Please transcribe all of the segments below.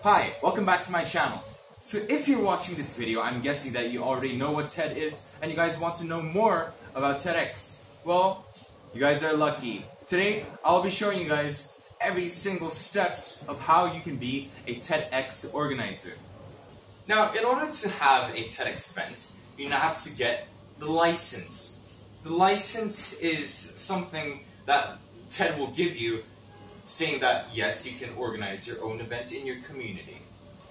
Hi, welcome back to my channel. So if you're watching this video, I'm guessing that you already know what TED is and you guys want to know more about TEDx. Well, you guys are lucky. Today, I'll be showing you guys every single steps of how you can be a TEDx organizer. Now, in order to have a TEDx event, you now have to get the license. The license is something that TED will give you, saying that yes, you can organize your own event in your community.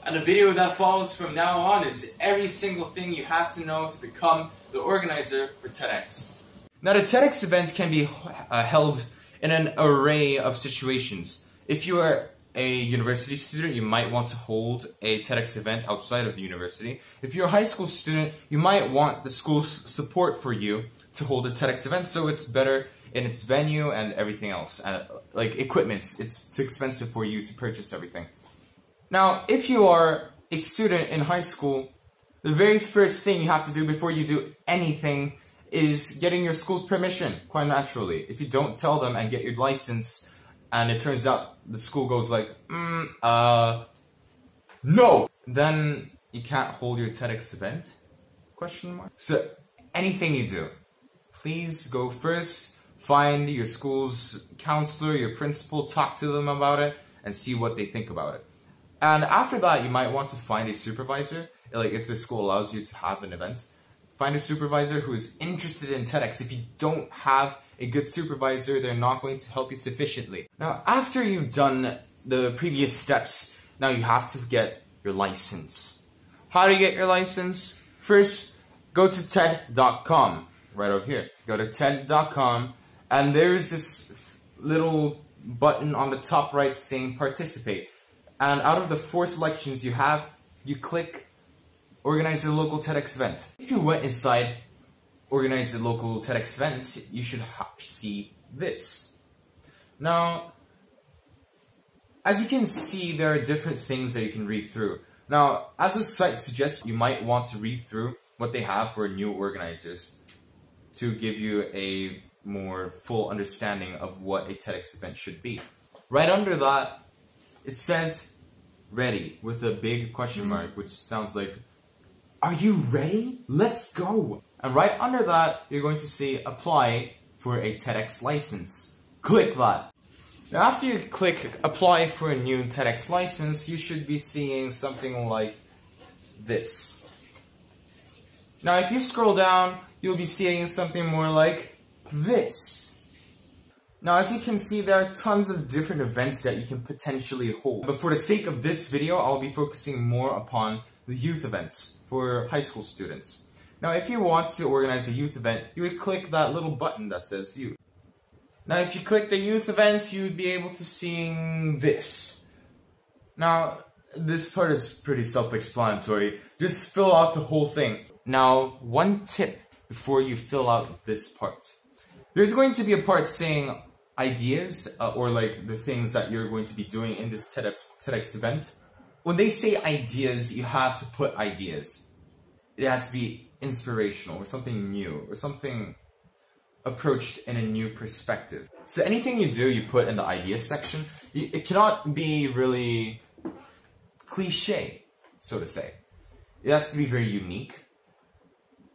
And the video that follows from now on is every single thing you have to know to become the organizer for TEDx. Now, the TEDx event can be held in an array of situations. If you are a university student, you might want to hold a TEDx event outside of the university. If you're a high school student, you might want the school's support for you to hold a TEDx event, so it's better in its venue and everything else. Like equipment, it's too expensive for you to purchase everything. Now, if you are a student in high school, the very first thing you have to do before you do anything is getting your school's permission, quite naturally. If you don't tell them and get your license, and it turns out the school goes like, no! Then you can't hold your TEDx event? Question mark. So, anything you do, please go first, find your school's counselor, your principal, talk to them about it, and see what they think about it. And after that, you might want to find a supervisor, like if the school allows you to have an event. Find a supervisor who is interested in TEDx. If you don't have a good supervisor, they're not going to help you sufficiently. Now, after you've done the previous steps, now you have to get your license. How do you get your license? First, go to TED.com, right over here. Go to TED.com, and there's this little button on the top right saying participate. And out of the 4 selections you have, you click organize a local TEDx event. If you went inside organize a local TEDx event, you should see this. Now, as you can see, there are different things that you can read through. Now, as the site suggests, you might want to read through what they have for new organizers to give you a more full understanding of what a TEDx event should be. Right under that, it says ready with a big question mark, which sounds like, are you ready? Let's go! And right under that, you're going to see apply for a TEDx license. Click that. Now, after you click apply for a new TEDx license, you should be seeing something like this. Now, if you scroll down, you'll be seeing something more like this. Now, as you can see, there are tons of different events that you can potentially hold. But for the sake of this video, I'll be focusing more upon the youth events for high school students. Now, if you want to organize a youth event, you would click that little button that says youth. Now, if you click the youth event, you would be able to see this. Now, this part is pretty self-explanatory. Just fill out the whole thing. Now, one tip before you fill out this part. There's going to be a part saying ideas, or like the things that you're going to be doing in this TEDx event. When they say ideas, you have to put ideas. It has to be inspirational, or something new, or something approached in a new perspective. So anything you do, you put in the ideas section. It cannot be really cliche, so to say. It has to be very unique.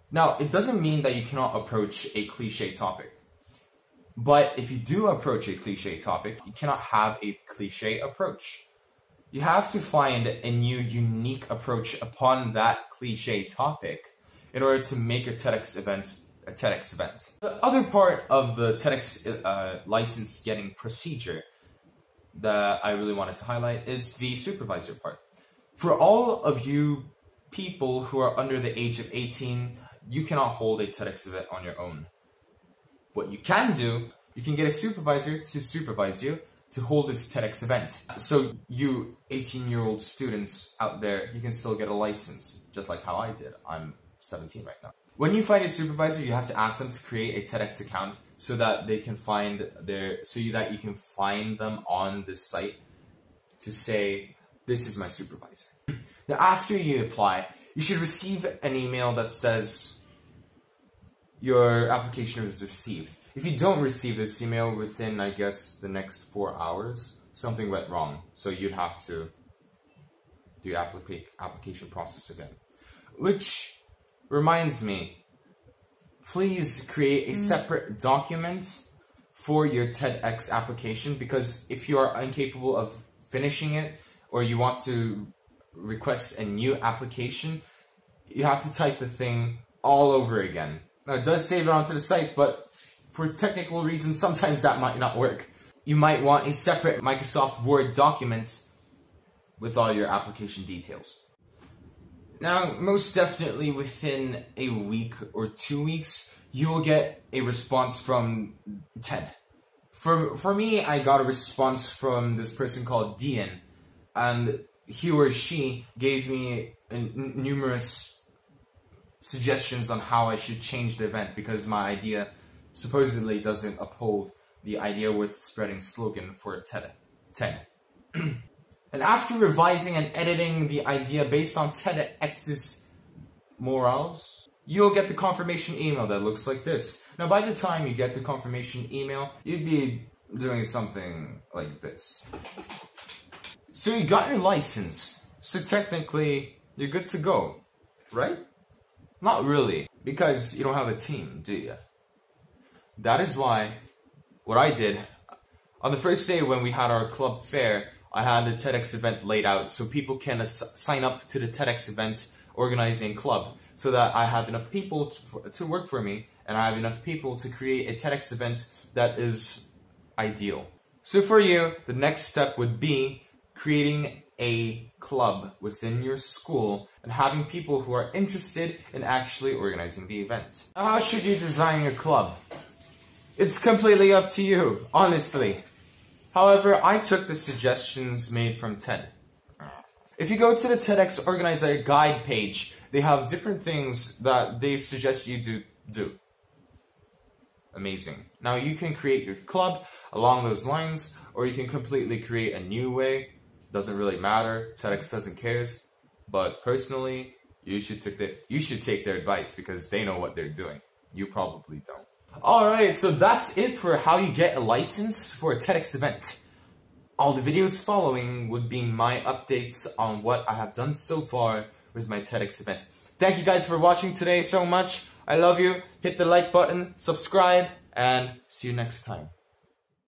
Now, it doesn't mean that you cannot approach a cliche topic. But if you do approach a cliche topic, you cannot have a cliche approach. You have to find a new, unique approach upon that cliche topic in order to make a TEDx event a TEDx event. The other part of the TEDx license getting procedure that I really wanted to highlight is the supervisor part. For all of you people who are under the age of 18, you cannot hold a TEDx event on your own. What you can do, you can get a supervisor to supervise you to hold this TEDx event. So you 18-year-old students out there, you can still get a license, just like how I did. I'm 17 right now. When you find a supervisor, you have to ask them to create a TEDx account so that they can find that you can find them on this site to say, this is my supervisor. Now, after you apply, you should receive an email that says your application is received. If you don't receive this email within, I guess, the next 4 hours, something went wrong. So you'd have to do your application process again. Which reminds me, please create a separate document for your TEDx application, because if you are incapable of finishing it or you want to request a new application, you have to type the thing all over again. Now, it does save it onto the site, but for technical reasons, sometimes that might not work. You might want a separate Microsoft Word document with all your application details. Now, most definitely within a week or 2 weeks, you will get a response from TED. For me, I got a response from this person called Dean, and he or she gave me numerous suggestions on how I should change the event, because my idea supposedly doesn't uphold the idea worth spreading slogan for TED. And after revising and editing the idea based on TEDx's morals, you'll get the confirmation email that looks like this. Now, by the time you get the confirmation email, you'd be doing something like this. So you got your license. So technically, you're good to go, right? Not really, because you don't have a team, do you? That is why what I did, on the first day when we had our club fair, I had a TEDx event laid out so people can sign up to the TEDx event organizing club, so that I have enough people to work for me, and I have enough people to create a TEDx event that is ideal. So for you, the next step would be creating a club within your school and having people who are interested in actually organizing the event. Now, how should you design your club? It's completely up to you, honestly. However, I took the suggestions made from TED. If you go to the TEDx Organizer Guide page, they have different things that they suggest you do. Amazing. Now, you can create your club along those lines, or you can completely create a new way. Doesn't really matter. TEDx doesn't care. But personally, you should take their advice, because they know what they're doing. You probably don't. Alright, so that's it for how you get a license for a TEDx event. All the videos following would be my updates on what I have done so far with my TEDx event. Thank you guys for watching today so much. I love you. Hit the like button, subscribe, and see you next time.